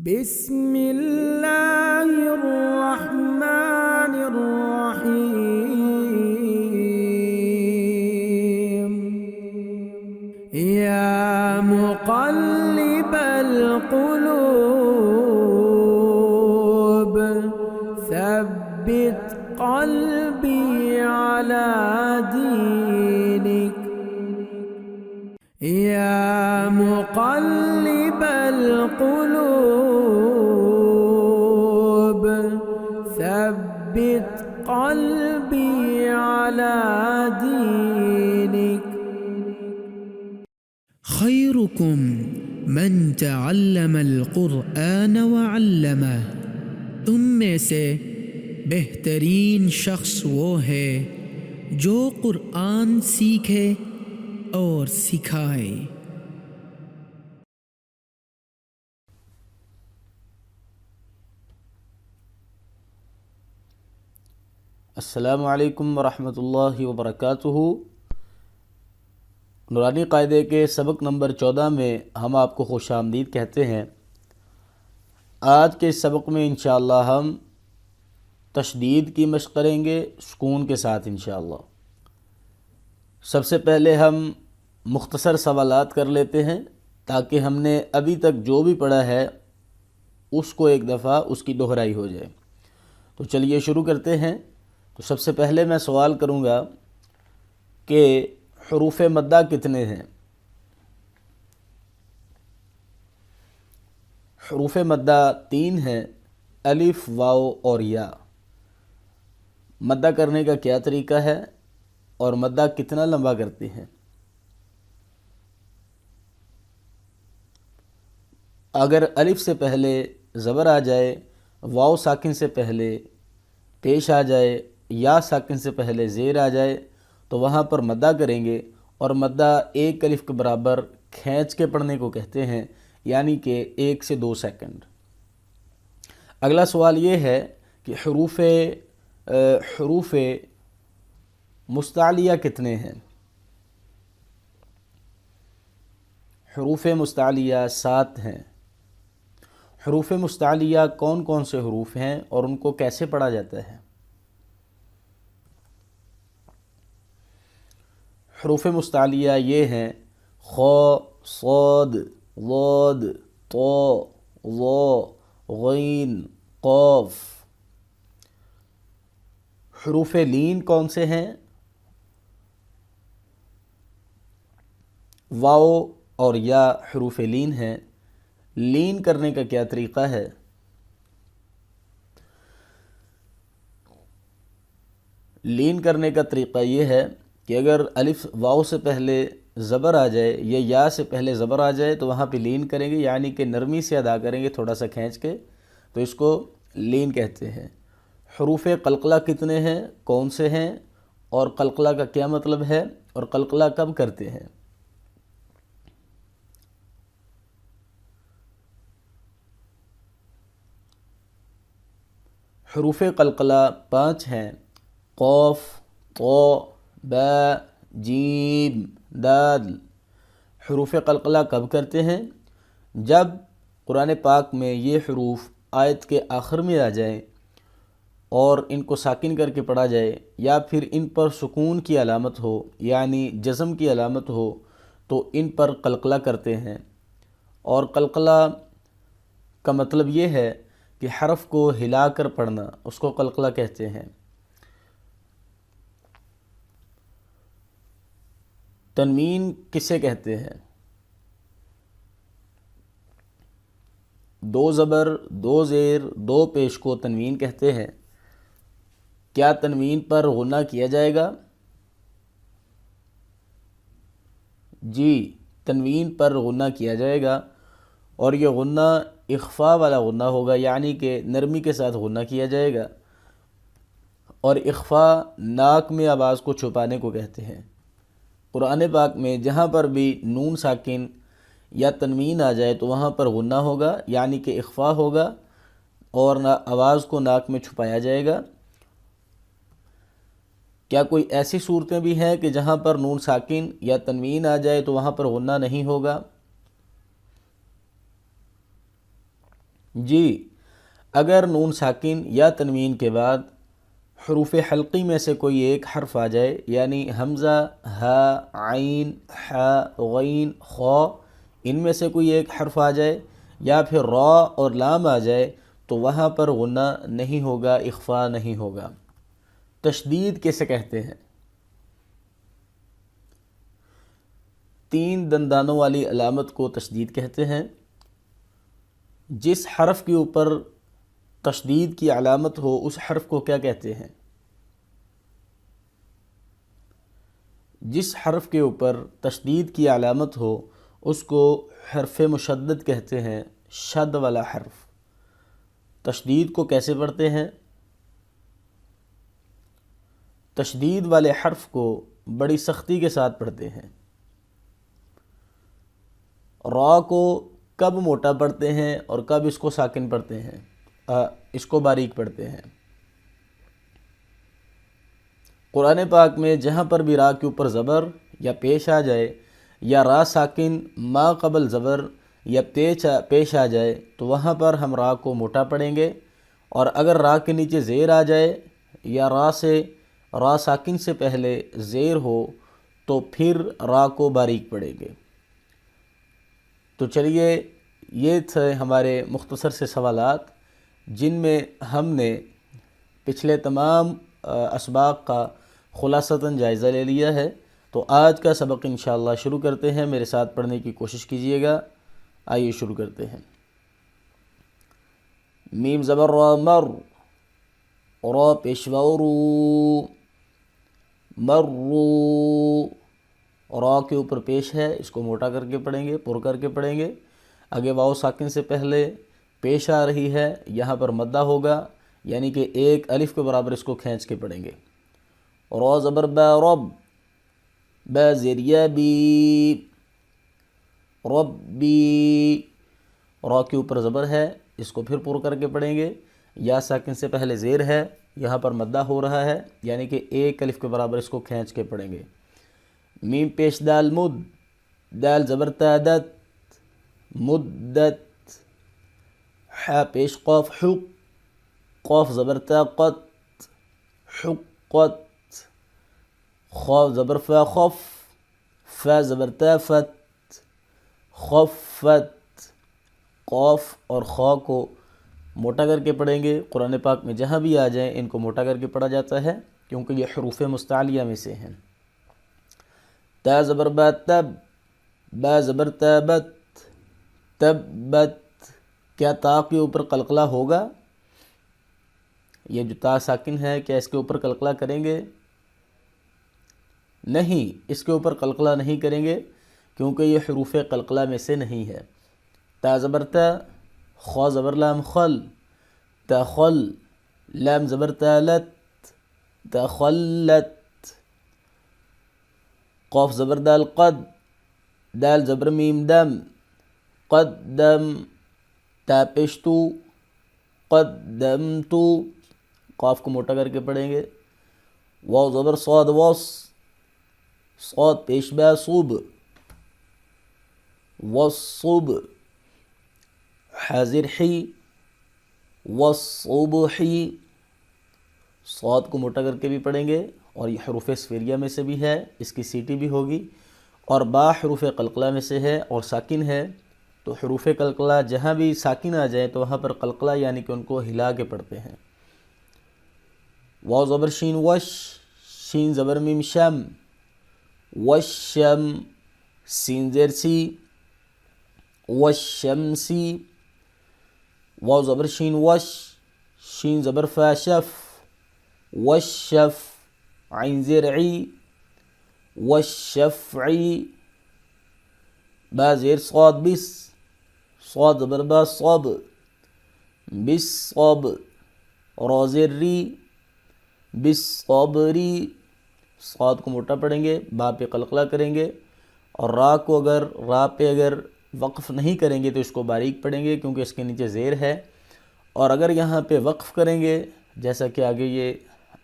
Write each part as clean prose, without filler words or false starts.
بسم اللہ الرحمن الرحیم یا مقلب القلوب ثبت قلبی علی دینک یا مقلب القلوب ثبت قلبی علی دینک خیرکم من تعلم القرآن وعلمہ، تم میں سے بہترین شخص وہ ہے جو قرآن سیکھے اور سکھائے۔ السلام علیکم ورحمۃ اللہ وبرکاتہ۔ نورانی قاعدے کے سبق نمبر 14 میں ہم آپ کو خوش آمدید کہتے ہیں۔ آج کے سبق میں انشاءاللہ ہم تشدید کی مشق کریں گے سکون کے ساتھ انشاءاللہ۔ سب سے پہلے ہم مختصر سوالات کر لیتے ہیں تاکہ ہم نے ابھی تک جو بھی پڑھا ہے اس کو ایک دفعہ اس کی دہرائی ہو جائے۔ تو چلیے شروع کرتے ہیں۔ تو سب سے پہلے میں سوال کروں گا کہ حروف مدہ کتنے ہیں؟ حروف مدہ 3 ہیں، الف، واو اور یا۔ مدہ کرنے کا کیا طریقہ ہے اور مدہ کتنا لمبا کرتے ہیں؟ اگر الف سے پہلے زبر آ جائے، واو ساکن سے پہلے پیش آ جائے، یا ساکن سے پہلے زیر آ جائے تو وہاں پر مدہ کریں گے، اور مدہ ایک الف کے برابر کھینچ کے پڑھنے کو کہتے ہیں، یعنی کہ 1 سے 2 سیکنڈ۔ اگلا سوال یہ ہے کہ حروف مستعلیہ کتنے ہیں؟ حروف مستعلیہ 7 ہیں۔ حروف مستعلیہ کون کون سے حروف ہیں اور ان کو کیسے پڑھا جاتا ہے؟ حروف مستعلیہ یہ ہیں: خ، صاد، ضاد، طا، ظا، غین، قاف۔ حروف لین کون سے ہیں؟ واو اور یا حروف لین ہیں۔ لین کرنے کا کیا طریقہ ہے؟ لین کرنے کا طریقہ یہ ہے کہ اگر الف واو سے پہلے زبر آ جائے یا یا سے پہلے زبر آ جائے تو وہاں پہ لین کریں گے، یعنی کہ نرمی سے ادا کریں گے تھوڑا سا کھینچ کے، تو اس کو لین کہتے ہیں۔ حروف قلقلہ کتنے ہیں، کون سے ہیں، اور قلقلہ کا کیا مطلب ہے، اور قلقلہ کب کرتے ہیں؟ حروف قلقلہ 5 ہیں: قاف، طا، با، جیم، دال۔ حروف قلقلہ کب کرتے ہیں؟ جب قرآن پاک میں یہ حروف آیت کے آخر میں آ جائیں اور ان کو ساکن کر کے پڑھا جائے، یا پھر ان پر سکون کی علامت ہو یعنی جزم کی علامت ہو، تو ان پر قلقلہ کرتے ہیں۔ اور قلقلہ کا مطلب یہ ہے کہ حرف کو ہلا کر پڑھنا، اس کو قلقلہ کہتے ہیں۔ تنوین کسے کہتے ہیں؟ 2 زبر، 2 زیر، 2 پیش کو تنوین کہتے ہیں۔ کیا تنوین پر غنہ کیا جائے گا؟ جی، تنوین پر غنہ کیا جائے گا، اور یہ غنہ اخفاء والا غنہ ہوگا، یعنی کہ نرمی کے ساتھ غنہ کیا جائے گا۔ اور اخفاء ناک میں آواز کو چھپانے کو کہتے ہیں۔ قرآن پاک میں جہاں پر بھی نون ساکن یا تنوین آ جائے تو وہاں پر غنہ ہوگا، یعنی کہ اخفاء ہوگا، اور آواز کو ناک میں چھپایا جائے گا۔ کیا کوئی ایسی صورتیں بھی ہیں کہ جہاں پر نون ساکن یا تنوین آ جائے تو وہاں پر غنہ نہیں ہوگا؟ جی، اگر نون ساکن یا تنوین کے بعد حروف حلقی میں سے کوئی ایک حرف آ جائے، یعنی حمزہ، ہا، عین، حا، غین، خا، ان میں سے کوئی ایک حرف آ جائے یا پھر را اور لام آ جائے تو وہاں پر غنہ نہیں ہوگا، اخفا نہیں ہوگا۔ تشدید کیسے کہتے ہیں؟ 3 دندانوں والی علامت کو تشدید کہتے ہیں۔ جس حرف کے اوپر تشدید کی علامت ہو اس حرف کو کیا کہتے ہیں؟ جس حرف کے اوپر تشدید کی علامت ہو اس کو حرف مشدد کہتے ہیں، شد والا حرف۔ تشدید کو کیسے پڑھتے ہیں؟ تشدید والے حرف کو بڑی سختی کے ساتھ پڑھتے ہیں۔ را کو کب موٹا پڑھتے ہیں اور کب اس کو ساکن پڑھتے ہیں، اس کو باریک پڑھتے ہیں؟ قرآن پاک میں جہاں پر بھی را کے اوپر زبر یا پیش آ جائے یا را ساکن ما قبل زبر یا پیش آ جائے تو وہاں پر ہم را کو موٹا پڑھیں گے، اور اگر را کے نیچے زیر آ جائے یا را ساکن سے پہلے زیر ہو تو پھر را کو باریک پڑھیں گے۔ تو چلیے، یہ تھے ہمارے مختصر سے سوالات جن میں ہم نے پچھلے تمام اسباق کا خلاصتاً جائزہ لے لیا ہے۔ تو آج کا سبق انشاءاللہ شروع کرتے ہیں، میرے ساتھ پڑھنے کی کوشش کیجیے گا۔ آئیے شروع کرتے ہیں۔ میم زبر را، مر، را پیشوا رو، مرو، را کے اوپر پیش ہے، اس کو موٹا کر کے پڑھیں گے، پر کر کے پڑھیں گے۔ آگے واو ساکن سے پہلے پیش آ رہی ہے، یہاں پر مدہ ہوگا، یعنی کہ ایک الف کے برابر اس کو کھینچ کے پڑھیں گے۔ را زبر با، رب، با زیر یا، بی، ربی، را کے اوپر زبر ہے، اس کو پھر پر کر کے پڑھیں گے۔ یا ساکن سے پہلے زیر ہے، یہاں پر مدہ ہو رہا ہے، یعنی کہ ایک الف کے برابر اس کو کھینچ کے پڑھیں گے۔ میم پیش دال، مد، دال زبر تا، دت، مدت، حا پیش قاف، حق، قاف زبر تا، قط، حقت، خا زبر فا، خف، فا زبر تا، فت، خفت۔ قاف اور خا کو موٹا کر کے پڑھیں گے۔ قرآن پاک میں جہاں بھی آ جائیں ان کو موٹا کر کے پڑھا جاتا ہے کیونکہ یہ حروف مستعلیہ میں سے ہیں۔ تا زبر با، تب، با زبر تا، بت، تبت۔ کیا تا کے اوپر قلقلہ ہوگا؟ یہ جو تا ساکن ہے کیا اس کے اوپر قلقلہ کریں گے؟ نہیں، اس کے اوپر قلقلہ نہیں کریں گے کیونکہ یہ حروف قلقلہ میں سے نہیں ہے۔ تا زبر تا، خا زبر لام، خل، تخل، لام زبر تا، لت، تخلت، قاف زبر دال، قد، دال زبر میم، دم، قدم، تا پیش تو، قدمتو، قاف کو موٹا کر کے پڑھیں گے۔ واو زبر صاد، وص، صاد پیش با، صوب، والصب، حاضر حی، والصبحی، صاد کو موٹا کر کے بھی پڑھیں گے اور یہ حروف سفیریہ میں سے بھی ہے، اس کی سیٹی بھی ہوگی، اور با حروف قلقلہ میں سے ہے اور ساکن ہے، تو حروف قلقلہ جہاں بھی ساکن آ جائے تو وہاں پر قلقلہ یعنی کہ ان کو ہلا کے پڑھتے ہیں۔ واو زبر شین، وش، شین زبر میم، شم، وشم، سین زیر سی، والشمسی، واو زبر شین، وش، شین زبر فا، شف، والشف، عین زیر عی، والشفعی، با زیر صاد، بس، صاد زبر با، صب، بالصب، را زیر ری، بالصبری، صاد کو موٹا پڑھیں گے، با پہ قلقلہ کریں گے، اور را پہ اگر وقف نہیں کریں گے تو اس کو باریک پڑھیں گے کیونکہ اس کے نیچے زیر ہے، اور اگر یہاں پہ وقف کریں گے جیسا کہ آگے یہ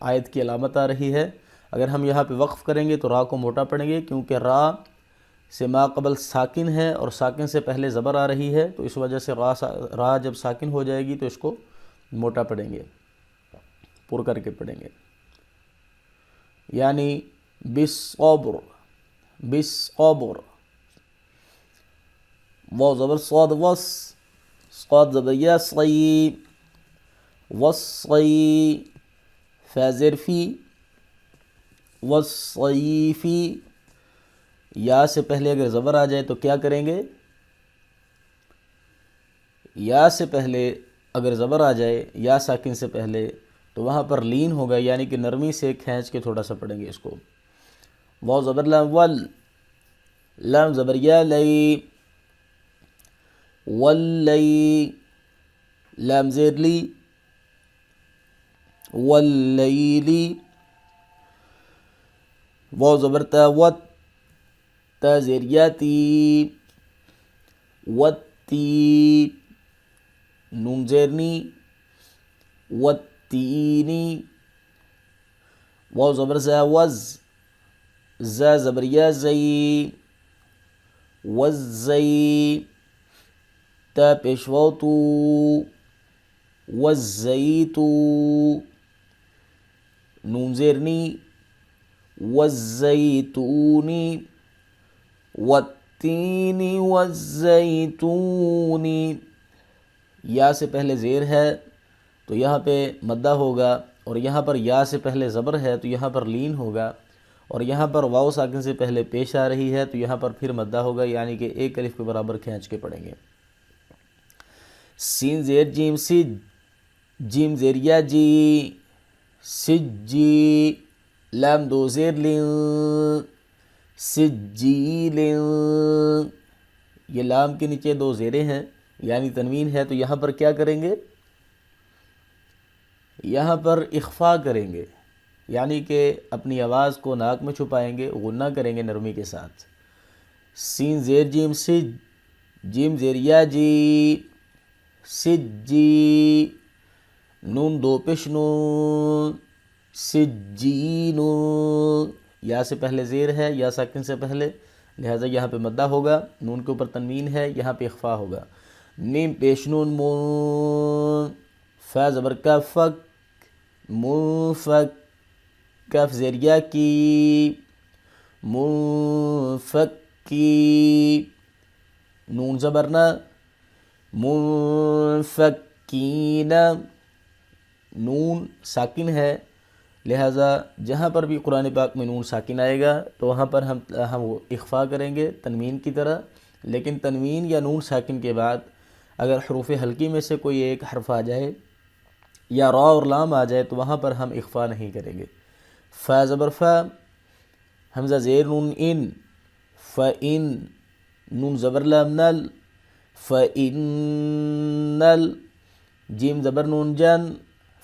آیت کی علامت آ رہی ہے، اگر ہم یہاں پہ وقف کریں گے تو را کو موٹا پڑھیں گے کیونکہ را سے ما قبل ساکن ہے اور ساکن سے پہلے زبر آ رہی ہے، تو اس وجہ سے را جب ساکن ہو جائے گی تو اس کو موٹا پڑھیں گے، پر کر کے پڑھیں گے، یعنی بالصبر، بالصبر، واو زبر صاد وس، صاد زبر یا صی، والصی، فا زیر فی، والصیفی، یا سے پہلے اگر زبر آ جائے تو کیا کریں گے؟ یا سے پہلے اگر زبر آ جائے، یا ساکن سے پہلے، تو وہاں پر لین ہوگا، یعنی کہ نرمی سے کھینچ کے تھوڑا سا پڑھیں گے اس کو۔ واو زبر لام ول، لام زبر یا لی، واللی، لام زیر لی، واللیلی، واو زبر تا وت، تا زیر یا تی، والتی، نون زیر نی، والتینی، واو زبر زا وز، زا زبر یا زی، والزی، تا پیش واو تو، والزیتو، نون زیر نی، والزیتونی، والتینی والزیتونی، یا سے پہلے زیر ہے تو یہاں پہ مدہ ہوگا، اور یہاں پر یا سے پہلے زبر ہے تو یہاں پر لین ہوگا، اور یہاں پر واو ساکن سے پہلے پیش آ رہی ہے تو یہاں پر پھر مدہ ہوگا، یعنی کہ ایک الف کے برابر کھینچ کے پڑھیں گے۔ سین زیر جیم سج، جیم زیر یا جی، سجی، لام دو زیر لن، سجیل، یہ لام کے نیچے دو زیریں ہیں یعنی تنوین ہے، تو یہاں پر کیا کریں گے؟ یہاں پر اخفا کریں گے، یعنی کہ اپنی آواز کو ناک میں چھپائیں گے، غنہ کریں گے نرمی کے ساتھ۔ سین زیر جیم سج، جیم زیر یا جی، سجی، نون دو پیش نون، سجین، یا سے پہلے زیر ہے، یا ساکن سے پہلے، لہٰذا یہاں پہ مدہ ہوگا، نون کے اوپر تنوین ہے، یہاں پہ اخفا ہوگا۔ میم پیش نون مون، فا زبر کا فک، منفک، کف زیر یا کی، منفکی، نون زبر نا، منفکین، نون ساکن ہے، لہٰذا جہاں پر بھی قرآن پاک میں نون ساکن آئے گا تو وہاں پر ہم اخفا کریں گے تنوین کی طرح، لیکن تنوین یا نون ساکن کے بعد اگر حروف حلقی میں سے کوئی ایک حرف آ جائے یا را اور لام آ جائے تو وہاں پر ہم اخفا نہیں کریں گے۔ فا زبر فا، حمزہ زیر نون ان، فَإِن، نون زبر لام نل، فَإِنَّل، جیم زبر نون جن،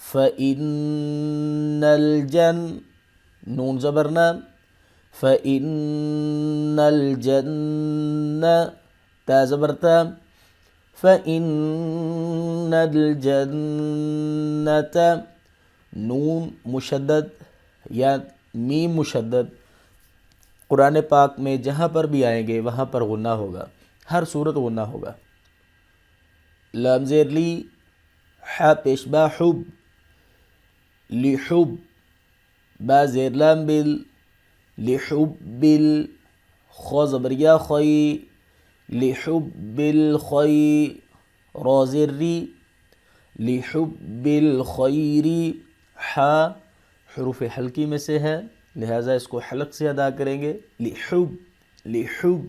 فَإِنَّ الْجَنَّ، نون زبر نا، فَإِنَّ الْجَنَّ، تا زبر تا، فَإِنَّ الْجَنَّةَ، نون مشدد یا میم مشدد قرآن پاک میں جہاں پر بھی آئیں گے وہاں پر غنہ ہوگا، ہر صورت غنہ ہوگا۔ لام زیر لی، حا پیش با حب، لحب، با زیر لام بل، لحب بل، خو زبر یا خی، لحب الخی، را زیر ری، لحب الخیری، حا حروف حلقی میں سے ہے لہٰذا اس کو حلق سے ادا کریں گے، لحب، لحب،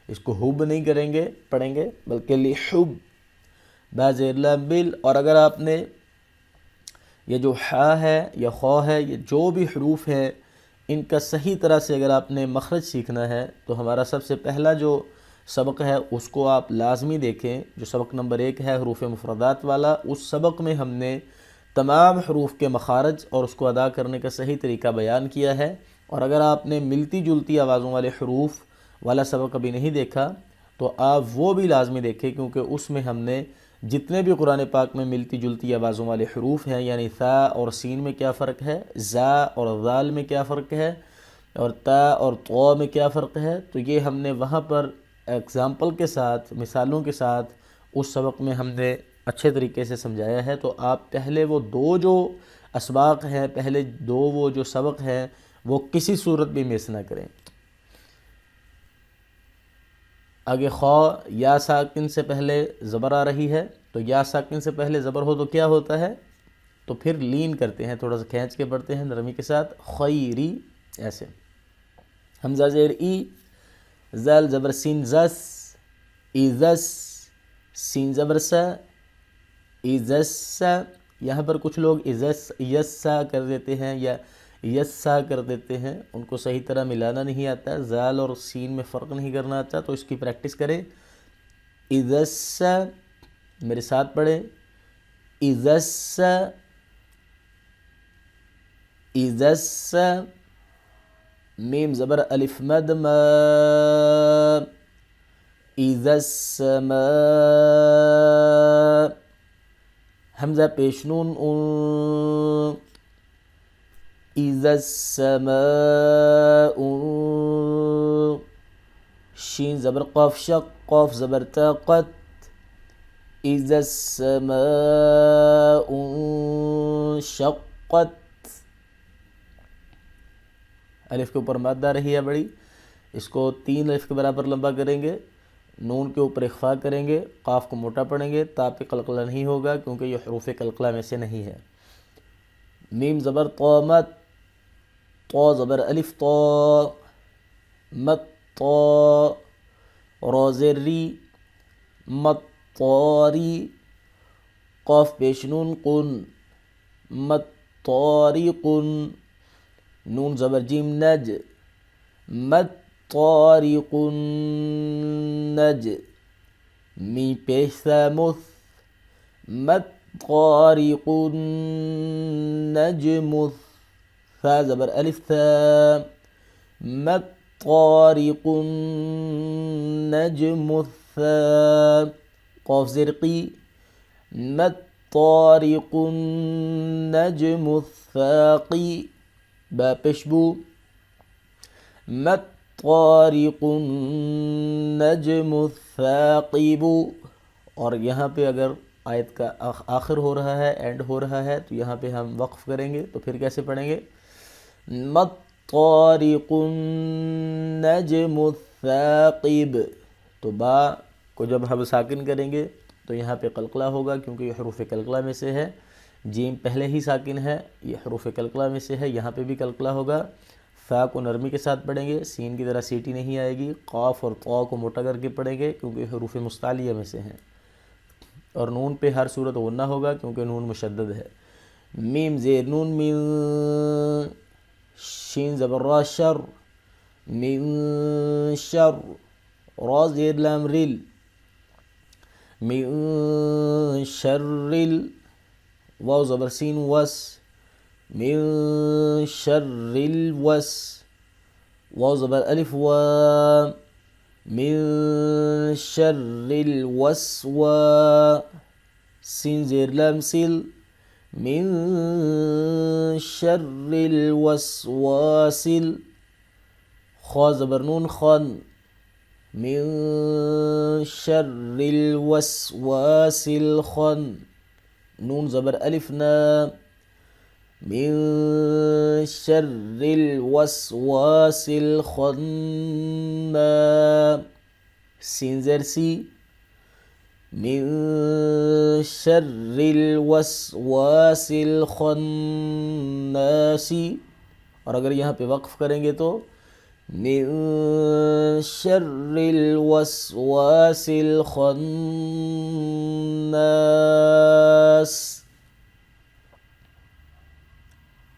اس کو حب نہیں کریں گے پڑھیں گے بلکہ لحب، با زیر لام بل۔ اور اگر آپ نے یہ جو حا ہے یا خو ہے، یہ جو بھی حروف ہیں ان کا صحیح طرح سے اگر آپ نے مخرج سیکھنا ہے تو ہمارا سب سے پہلا جو سبق ہے اس کو آپ لازمی دیکھیں، جو سبق نمبر 1 ہے حروف مفردات والا، اس سبق میں ہم نے تمام حروف کے مخارج اور اس کو ادا کرنے کا صحیح طریقہ بیان کیا ہے۔ اور اگر آپ نے ملتی جلتی آوازوں والے حروف والا سبق ابھی نہیں دیکھا تو آپ وہ بھی لازمی دیکھیں، کیونکہ اس میں ہم نے جتنے بھی قرآن پاک میں ملتی جلتی آوازوں والے حروف ہیں، یعنی ثا اور سین میں کیا فرق ہے، زا اور ذال میں کیا فرق ہے، اور تا اور طو میں کیا فرق ہے، تو یہ ہم نے وہاں پر ایگزامپل کے ساتھ، مثالوں کے ساتھ اس سبق میں ہم نے اچھے طریقے سے سمجھایا ہے۔ تو آپ پہلے وہ دو جو اسباق ہیں، پہلے دو وہ جو سبق ہیں، وہ کسی صورت بھی مس نہ کریں۔ آگے خواہ یا ساکن سے پہلے زبر آ رہی ہے، تو یا ساکن سے پہلے زبر ہو تو کیا ہوتا ہے، تو پھر لین کرتے ہیں، تھوڑا سا کھینچ کے پڑھتے ہیں نرمی کے ساتھ، خیری ایسے۔ حمزہ زیر ای، زال زبر سین زس، ایزس، سین زبر سا، ایزس۔ یہاں پر کچھ لوگ یسا کر دیتے ہیں یا یسا کر دیتے ہیں، ان کو صحیح طرح ملانا نہیں آتا، زال اور سین میں فرق نہیں کرنا آتا، تو اس کی پریکٹس کریں۔ ایزس، میرے ساتھ پڑھیں، ایزس، ایزس، میم زبر الف مد ما، ایزس ما، حمزہ پیش نون اون، اذا السماء، شین زبر قاف شق، قاف زبر تا قت، اذا السماء شقت، الف کے اوپر مادہ رہی ہے بڑی، اس کو 3 الف کے برابر لمبا کریں گے، نون کے اوپر اخفا کریں گے، قاف کو موٹا پڑھیں گے، تا پہ قلقلہ نہیں ہوگا کیونکہ یہ حروف قلقلہ میں سے نہیں ہے۔ میم زبر طامت، طا زبر الف طا، مت طا، را زیر ری، مت طاری، قاف پیش نون قن، مت طارقن، نون زبر جیم نج، مت طارق النج، می پیش ثامث، مت طارق النجمث، ثا زبر الف ثا، مت طارق النجمث ثا، قاف زرقی، مت طارق النجم الثاقی، با پیشبو، مت طارق النجم الثاقب۔ اور یہاں پہ اگر آیت کا آخر ہو رہا ہے، اینڈ ہو رہا ہے، تو یہاں پہ ہم وقف کریں گے، تو پھر کیسے پڑھیں گے، مت طارق النجم الثاقب۔ تو با کو جب ہم ساکن کریں گے تو یہاں پہ قلقلہ ہوگا کیونکہ یہ حروف قلقلہ میں سے ہے، جیم پہلے ہی ساکن ہے، یہ حروف قلقلہ میں سے ہے، یہاں پہ بھی قلقلہ ہوگا۔ فا کو نرمی کے ساتھ پڑھیں گے، سین کی طرح سیٹی نہیں آئے گی، قاف اور طا کو موٹا کر کے پڑھیں گے کیونکہ حروف مستعلیہ میں سے ہیں، اور نون پہ ہر صورت غنہ ہوگا کیونکہ نون مشدد ہے۔ میم زیر نون من، شین زبر را شر، من شر، را زیر لام ریل، من شر ال، واو زبر سین وس، من شر الوس، واو زبر الف و، من شر الوسوا، سین زیر لام سل، من شر الوسواسل، خا زبر نون خن، من شر الوسواس الخن، نون زبر الف نا، من شر الوسواس الخناس، سین زیر سی، من شر الوسواس الخناس۔ اور اگر یہاں پہ وقف کریں گے تو من شر الوسواس الخناس۔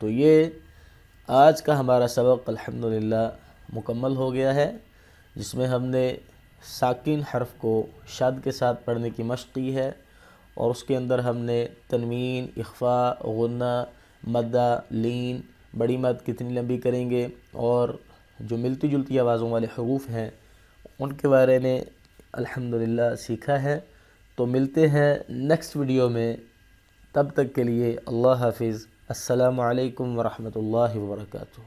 تو یہ آج کا ہمارا سبق الحمدللہ مکمل ہو گیا ہے، جس میں ہم نے ساکن حرف کو شد کے ساتھ پڑھنے کی مشق کی ہے، اور اس کے اندر ہم نے تنوین، اخفا، غنہ، مدہ، لین، بڑی مد کتنی لمبی کریں گے، اور جو ملتی جلتی آوازوں والے حروف ہیں ان کے بارے میں الحمدللہ سیکھا ہے۔ تو ملتے ہیں نیکسٹ ویڈیو میں، تب تک کے لیے اللہ حافظ، السلام علیکم ورحمۃ اللہ وبرکاتہ۔